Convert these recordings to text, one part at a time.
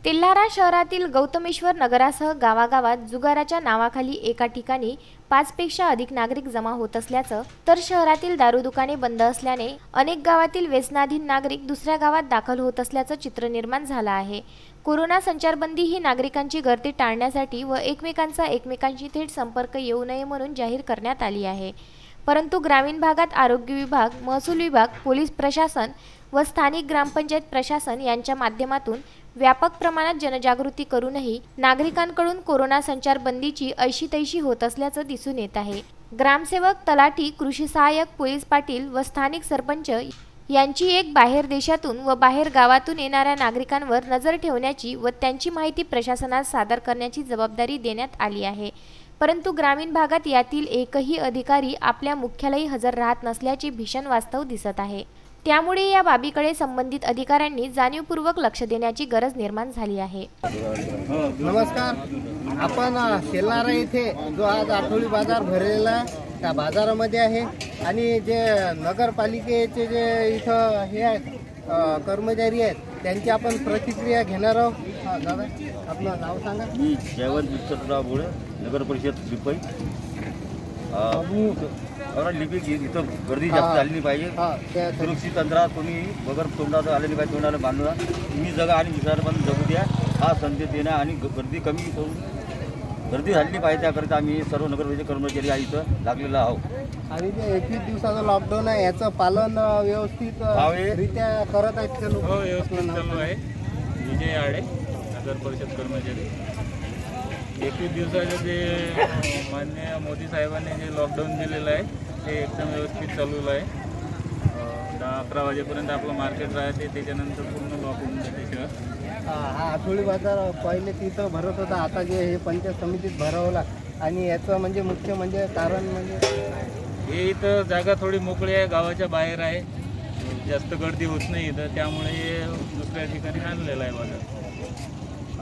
तेल्हारा शहरातील गौतमेश्वर नगरासह गावागावात जुगाराच्या नावाखाली एका ठिकाणी 5 पेक्षा अधिक नागरिक जमा होत असल्याचं, तर शहरातील दारू दुकाने बंद असल्याने अनेक गावातील व्यसनाधीन नागरिक दुसऱ्या गावात दाखल होत असल्याचं चित्र निर्माण झालं आहे। कोरोना संचारबंदी ही नागरिकांची गर्दी टाळण्यासाठी व एकमेकांशी थेट संपर्क येऊ नये म्हणून जाहीर करण्यात आली आहे। परंतु ग्रामीण भागात आरोग्य विभाग, महसूल विभाग, पोलीस प्रशासन व स्थानिक ग्रामपंचायत प्रशासन यांच्या माध्यमातून व्यापक प्रमाणात जनजागृती करूनही नागरिकांकडून कोरोना संचारबंदीची ऐशी तैशी होत असल्याचं दिसून येत आहे। ग्रामसेवक, तलाठी, कृषी सहाय्यक, पोलीस पाटील व स्थानिक सरपंच यांची एक बाहेर देशातून व बाहेर गावातून येणाऱ्या नागरिकांवर नजर ठेवण्याची व त्यांची माहिती प्रशासनास सादर करण्याची जबाबदारी देण्यात आली आहे। परंतु ग्रामीण भागात यातील एकही अधिकारी आपल्या मुख्यालयी हजर राहत नसल्याचे भीषण वास्तव दिसत आहे। त्यामुळे या बाबीकडे संबंधित अधिकाऱ्यांनी जाणीवपूर्वक लक्ष देण्याची गरज निर्माण झाली आहे। नमस्कार, आपण तेल्हारा येथे जो आज आठवडी बाजार भरलेला त्या बाजारामध्ये आहे आणि जे नगरपालिकेचे जे इथं हे आहेत कर्मचारी आहेत त्यांची आपण प्रतिक्रिया घेणार आहोत। दादा, आपलं नाव सांगा। मी जयवंत विठ्ठलराव बोळे, नगर परिषद लिपई। लिपी इथं गर्दी जास्त झाली नाही पाहिजे, सुरक्षित अंतरात कोणी बगर तोंडाचं आले नाही पाहिजे, तोंडाला बांधून तुम्ही जगा आणि दुसऱ्याला पण जगू द्या हा संदेश देणं आणि गर्दी कमी करून गर्दी झाली नाही पाहिजे त्याकरिता आम्ही सर्व नगरपालिकेचे कर्मचारी इथं लागलेलो आहोत। आणि जे 21 दिवसाचं लॉकडाऊन आहे याचं पालन व्यवस्थित रित्या करत आहेत का लोक? व्यवस्थित चालू आहे। विजय आडे, नगर परिषद कर्मचारी। 21 दिवसाचे जे माननीय मोदी साहेबांनी जे लॉकडाऊन दिलेलं आहे ते एकदम व्यवस्थित चालू आहे। 10-11 वाजेपर्यंत आपलं मार्केट राहते, त्याच्यानंतर पूर्ण लॉक होऊन जाते शहर। हा आठवडी बाजार पहिले तिथं भरत होता, आता जे हे पंचायत समितीत भरवला आणि याचं म्हणजे मुख्य म्हणजे कारण म्हणजे हे इथं जागा थोडी मोकळी आहे, गावाच्या बाहेर आहे, जास्त गर्दी होत नाही इथं, त्यामुळे दुसऱ्या ठिकाणी आणलेला आहे बाजार।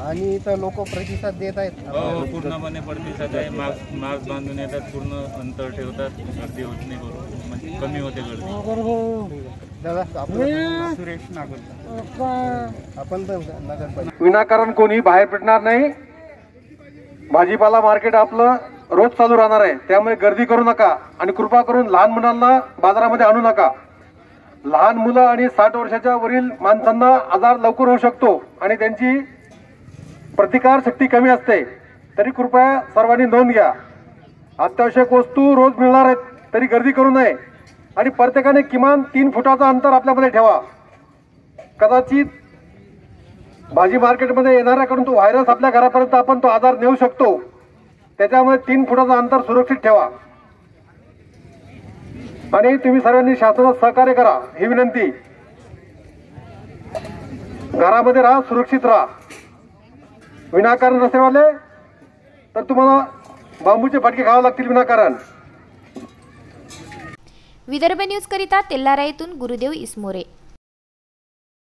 आणि इथं लोक प्रतिसाद देत आहेत? हो, पूर्णपणे प्रतिसाद आहे। मास्क बांधून येतात, पूर्ण अंतर ठेवतात, गर्दी होत नाही, बरोबर म्हणजे कमी होते गर्दी। दादा, सुरेश नागोल, आपण पण नगरपालिका विनाकारण कोणी बाहेर पडणार नाही। भाजीपाला मार्केट आपलं रोज चालू राहणार आहे, त्यामुळे गर्दी करू नका आणि कृपा करून लहान मुलांना बाजारामध्ये आणू नका। लहान मुलं आणि 60 वर्षाच्या वरील माणसांना आजार लवकर होऊ शकतो आणि त्यांची प्रतिकार शक्ती कमी असते, तरी कृपया सर्वांनी नोंद घ्या। अत्यावश्यक वस्तू रोज मिळणार आहेत, तरी गर्दी करू नये आणि प्रत्येकाने किमान 3 फुटाचं अंतर आपल्यामध्ये ठेवा। कदाचित भाजी मार्केटमध्ये येणाऱ्याकडून तो व्हायरस आपल्या घरापर्यंत आपण तो आजार नेऊ शकतो, त्याच्यामुळे 3 फुटाचं अंतर सुरक्षित ठेवा आणि तुम्ही सर्वांनी शासनाला सहकार्य करा ही विनंती। घरामध्ये राहा, सुरक्षित राहा। विनाकारण रस्त्यावाले तर तुम्हाला बांबूचे फटके खावे लागतील विनाकारण। विदर्भ न्यूज करिता तेल्हारा येथून गुरुदेव इसमोरे।